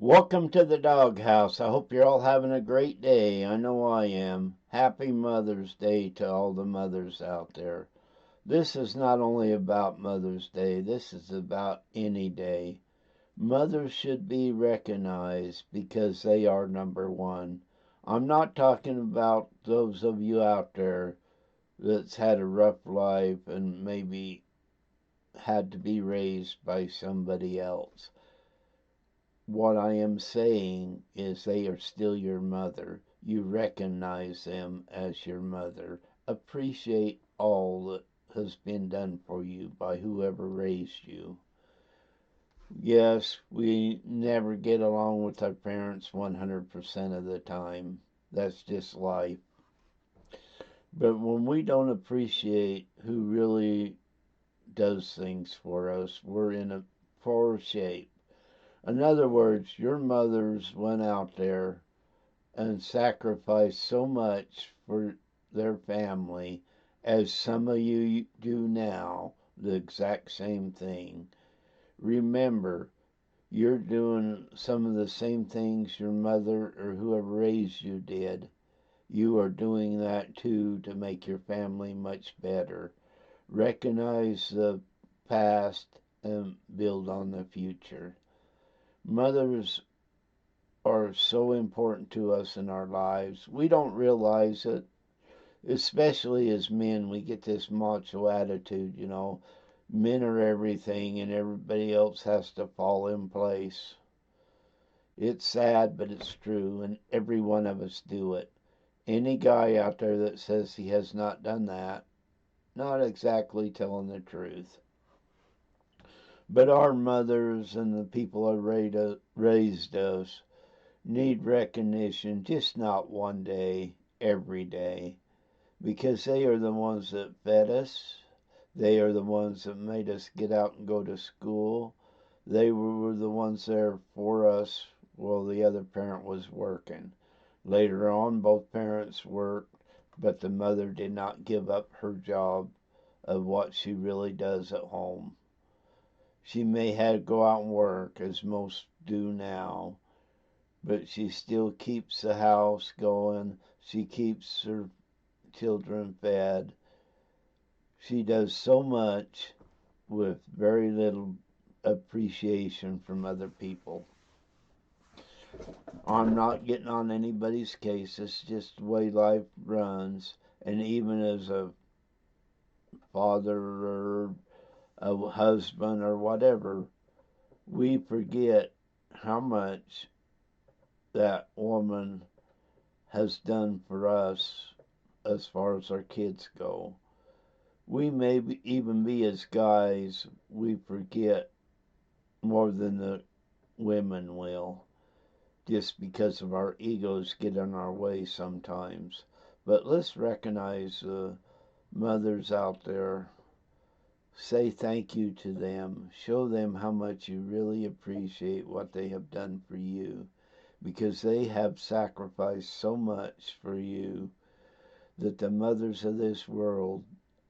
Welcome to the doghouse. I hope you're all having a great day. I know I am. Happy Mother's Day to all the mothers out there. This is not only about Mother's Day, this is about any day. Mothers should be recognized because they are number one. I'm not talking about those of you out there that's had a rough life and maybe had to be raised by somebody else. What I am saying is they are still your mother. You recognize them as your mother. Appreciate all that has been done for you by whoever raised you. Yes, we never get along with our parents 100% of the time. That's just life. But when we don't appreciate who really does things for us, we're in a poor shape. In other words, your mothers went out there and sacrificed so much for their family as some of you do now, the exact same thing. Remember, you're doing some of the same things your mother or whoever raised you did. You are doing that too to make your family much better. Recognize the past and build on the future. Mothers are so important to us in our lives. We don't realize it, especially as men. We get this macho attitude. Men are everything and everybody else has to fall in place. It's sad, but it's true, and every one of us do it. Any guy out there that says he has not done that, not exactly telling the truth. But our mothers and the people that raised us need recognition, just not one day, every day, because they are the ones that fed us. They are the ones that made us get out and go to school. They were the ones there for us while the other parent was working. Later on, both parents worked, but the mother did not give up her job of what she really does at home. She may have to go out and work, as most do now, but she still keeps the house going. She keeps her children fed. She does so much with very little appreciation from other people. I'm not getting on anybody's case. It's just the way life runs. And even as a father or a husband or whatever, we forget how much that woman has done for us as far as our kids go. We may even be as guys, we forget more than the women will, just because of our egos get in our way sometimes. But let's recognize the mothers out there. Say thank you to them. Show them how much you really appreciate what they have done for you, because they have sacrificed so much for you that the mothers of this world,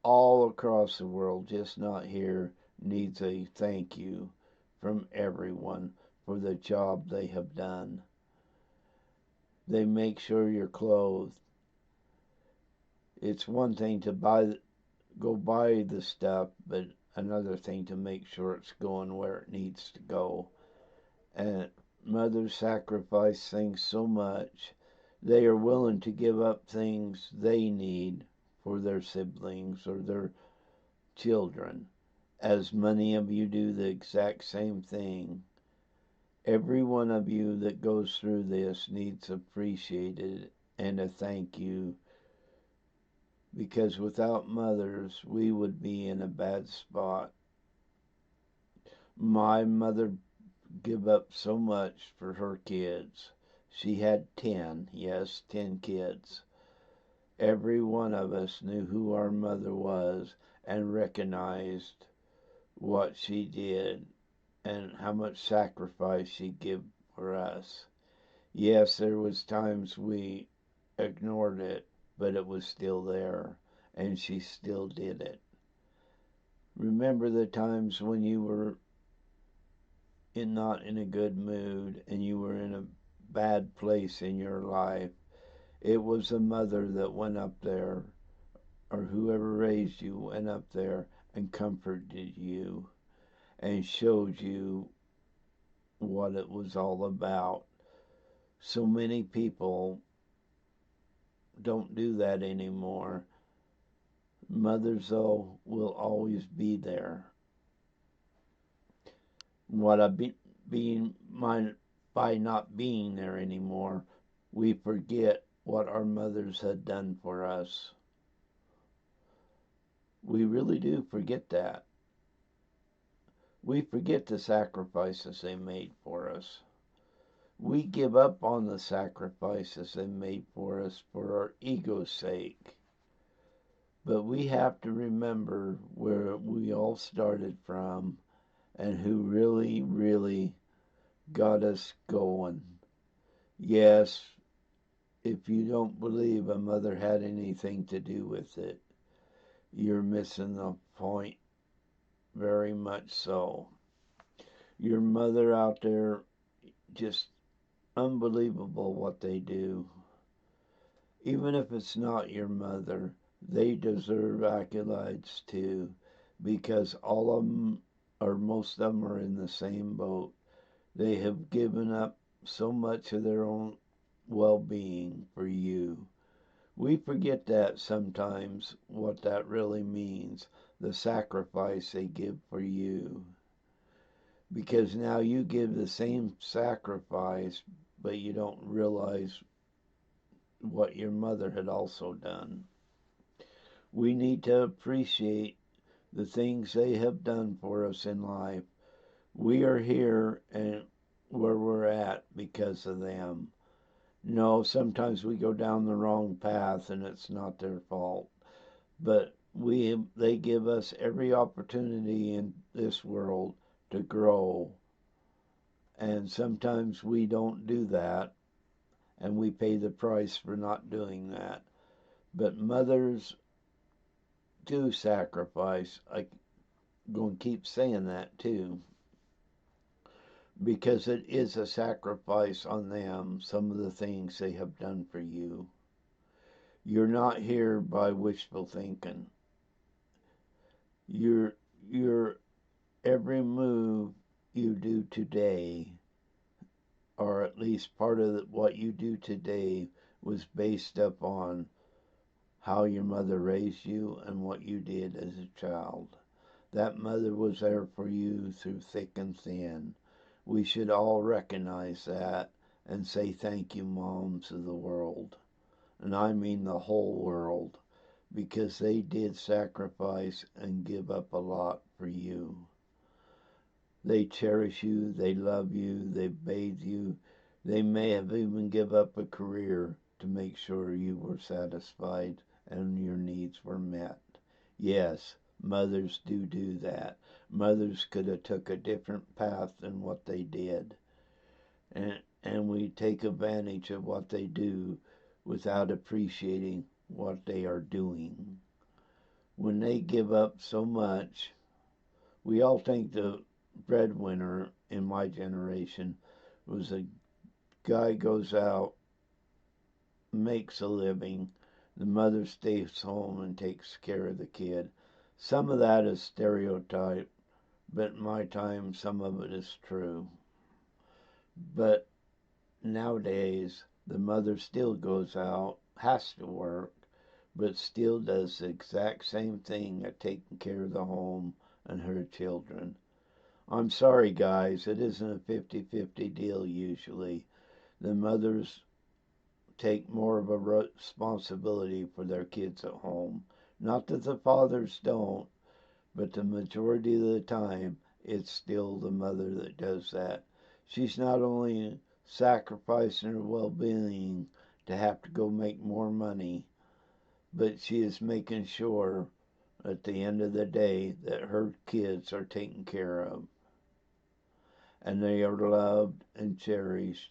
all across the world, just not here, needs a thank you from everyone for the job they have done. They make sure you're clothed. It's one thing to go buy the stuff, but another thing to make sure it's going where it needs to go. And mothers sacrifice things so much. They are willing to give up things they need for their siblings or their children, as many of you do the exact same thing. Every one of you that goes through this needs appreciated and a thank you, because without mothers, we would be in a bad spot. My mother gave up so much for her kids. She had 10, yes, 10 kids. Every one of us knew who our mother was and recognized what she did and how much sacrifice she gave for us. Yes, there was times we ignored it, but it was still there, and she still did it. Remember the times when you were not in a good mood and you were in a bad place in your life, it was a mother that went up there, or whoever raised you went up there and comforted you and showed you what it was all about. So many people don't do that anymore. Mothers, though, will always be there. What I being by not being there anymore, we forget what our mothers had done for us. We really do forget that. We forget the sacrifices they made for us. We give up on the sacrifices they made for us for our ego's sake. But we have to remember where we all started from and who really, really got us going. Yes, if you don't believe a mother had anything to do with it, you're missing the point very much so. Your mother out there, just unbelievable what they do. Even if it's not your mother, they deserve accolades too, because all of them, or most of them, are in the same boat. They have given up so much of their own well being for you. We forget that sometimes, what that really means, the sacrifice they give for you. Because now you give the same sacrifice, but you don't realize what your mother had also done. We need to appreciate the things they have done for us in life. We are here and where we're at because of them. No, sometimes we go down the wrong path and it's not their fault. But they give us every opportunity in this world to grow. And sometimes we don't do that and we pay the price for not doing that. But mothers do sacrifice. I'm going to keep saying that too, because it is a sacrifice on them, some of the things they have done for you. You're not here by wishful thinking. Your every move you do today, or at least part of what you do today, was based upon how your mother raised you and what you did as a child. That mother was there for you through thick and thin. We should all recognize that and say thank you, moms of the world. And I mean the whole world, because they did sacrifice and give up a lot for you. They cherish you, they love you, they bathe you. They may have even give up a career to make sure you were satisfied and your needs were met. Yes, mothers do that. Mothers could have took a different path than what they did. And we take advantage of what they do without appreciating what they are doing. When they give up so much, we all think the breadwinner in my generation was a guy goes out, makes a living, the mother stays home and takes care of the kid. Some of that is stereotype, but in my time, some of it is true. But nowadays, the mother still goes out, has to work, but still does the exact same thing at taking care of the home and her children. I'm sorry, guys, it isn't a 50-50 deal usually. The mothers take more of a responsibility for their kids at home. Not that the fathers don't, but the majority of the time, it's still the mother that does that. She's not only sacrificing her well-being to have to go make more money, but she is making sure at the end of the day that her kids are taken care of and they are loved and cherished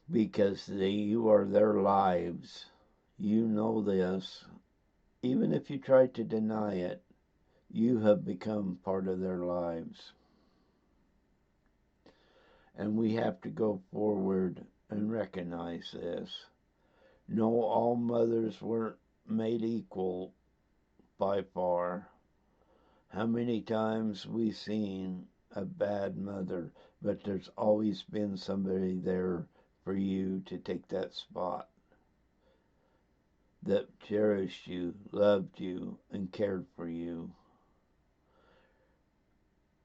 because you are their lives. You know this. Even if you try to deny it, you have become part of their lives. And we have to go forward and recognize this. No, all mothers weren't made equal by far. How many times we've seen a bad mother, but there's always been somebody there for you to take that spot that cherished you, loved you, and cared for you.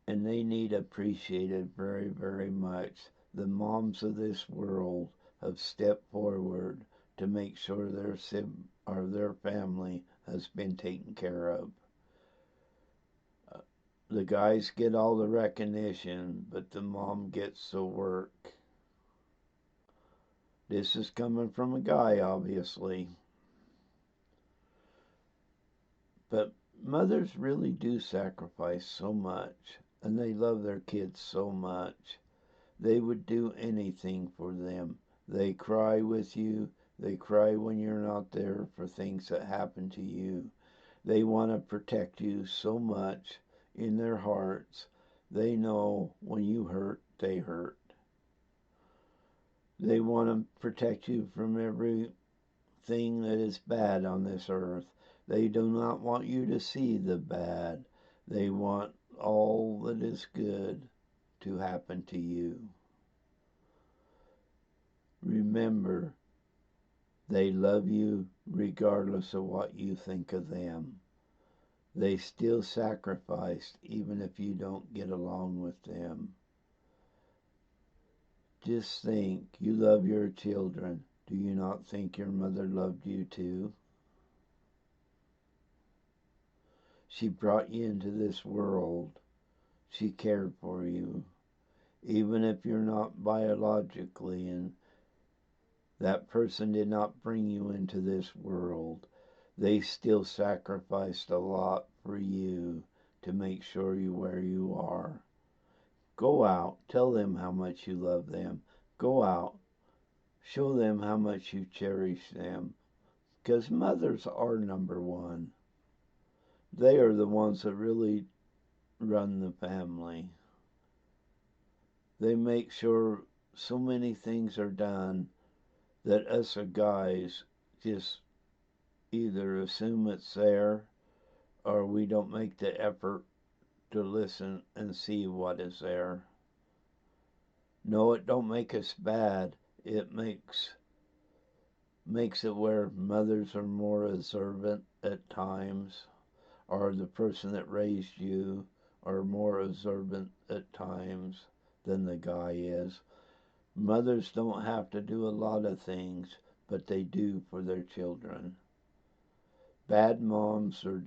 And they need appreciated very, very much. The moms of this world have stepped forward to make sure their family has been taken care of. The guys get all the recognition, but the mom gets the work. This is coming from a guy, obviously. But mothers really do sacrifice so much, and they love their kids so much. They would do anything for them. They cry with you. They cry when you're not there for things that happen to you. They want to protect you so much in their hearts. They know when you hurt, they hurt. They want to protect you from everything that is bad on this earth. They do not want you to see the bad. They want all that is good to happen to you. Remember, they love you regardless of what you think of them. They still sacrificed even if you don't get along with them. Just think, you love your children. Do you not think your mother loved you too? She brought you into this world. She cared for you. Even if you're not biologically, and that person did not bring you into this world, they still sacrificed a lot for you to make sure you where you are. Go out, tell them how much you love them. Go out, show them how much you cherish them. Because mothers are number one. They are the ones that really run the family. They make sure so many things are done that us guys just either assume it's there or we don't make the effort to listen and see what is there. No, it don't make us bad. It makes it where mothers are more observant at times, or the person that raised you are more observant at times than the guy is. Mothers don't have to do a lot of things, but they do for their children. Bad moms are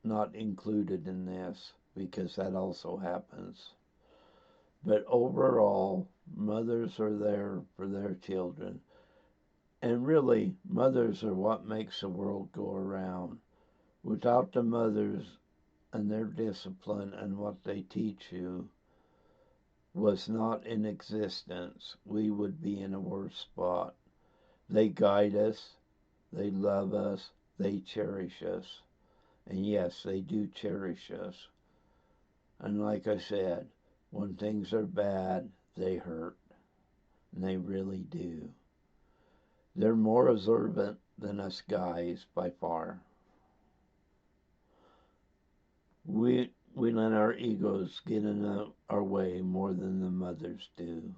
not included in this because that also happens. But overall, mothers are there for their children. And really, mothers are what makes the world go around. Without the mothers and their discipline and what they teach you was not in existence, we would be in a worse spot. They guide us, they love us, they cherish us. And yes, they do cherish us. And like I said, when things are bad, they hurt. And they really do. They're more observant than us guys by far. We let our egos get in our way more than the mothers do.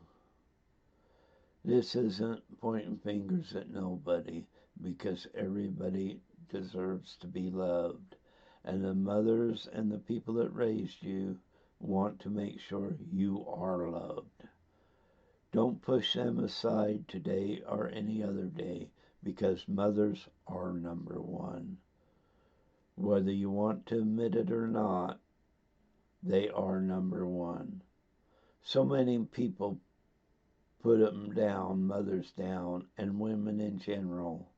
This isn't pointing fingers at nobody because everybody deserves to be loved. And the mothers and the people that raised you want to make sure you are loved. Don't push them aside today or any other day because mothers are number one. Whether you want to admit it or not, they are number one. So many people put them down, mothers down, and women in general,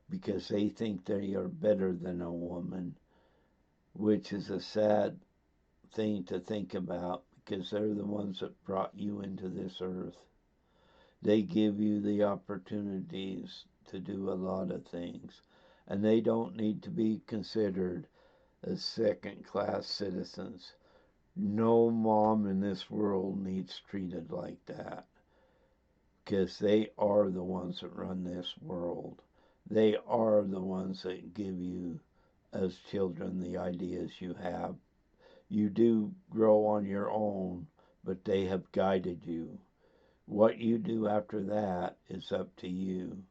because they think they are better than a woman, which is a sad thing to think about because they're the ones that brought you into this earth. They give you the opportunities to do a lot of things, and they don't need to be considered as second-class citizens. No mom in this world needs treated like that, because they are the ones that run this world. They are the ones that give you, as children, the ideas you have. You do grow on your own, but they have guided you. What you do after that is up to you.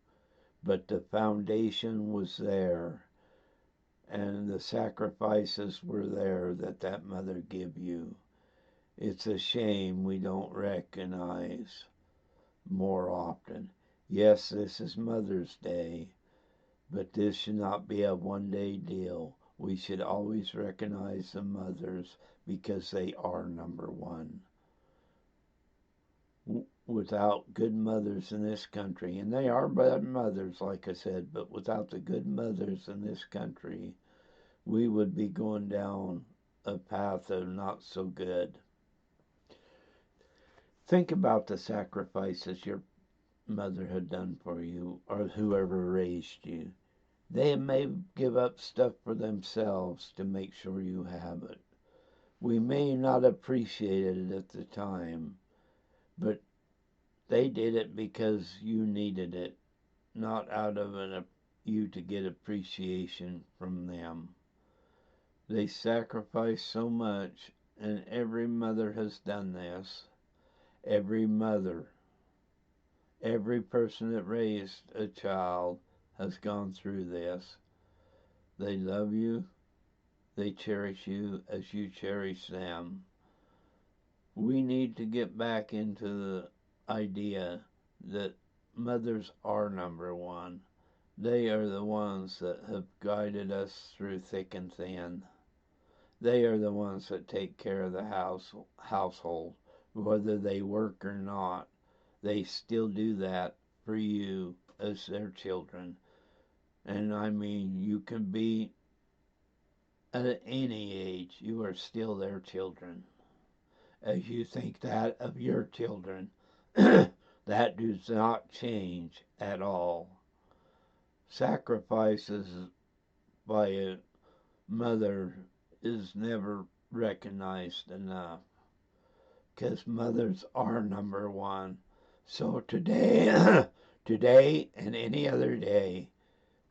But the foundation was there, and the sacrifices were there that mother give you. It's a shame we don't recognize more often. Yes, this is Mother's Day, but this should not be a one-day deal. We should always recognize the mothers because they are number one. Without good mothers in this country, and they are bad mothers, like I said, but without the good mothers in this country, we would be going down a path of not so good. Think about the sacrifices your mother had done for you, or whoever raised you. They may give up stuff for themselves to make sure you have it. We may not appreciate it at the time, but they did it because you needed it, not out of you to get appreciation from them. They sacrificed so much, and every mother has done this. Every mother, every person that raised a child has gone through this. They love you, they cherish you as you cherish them. We need to get back into the idea that mothers are number one. They are the ones that have guided us through thick and thin. They are the ones that take care of the household, whether they work or not. They still do that for you as their children. And I mean, you can be at any age, you are still their children. As you think that of your children, that does not change at all. Sacrifices by a mother is never recognized enough, because mothers are number one. So today, today and any other day,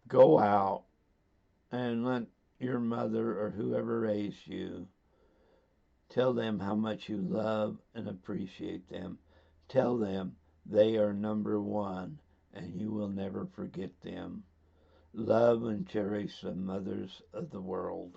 go out and let your mother or whoever raised you tell them how much you love and appreciate them. Tell them they are number one and you will never forget them. Love and cherish the mothers of the world.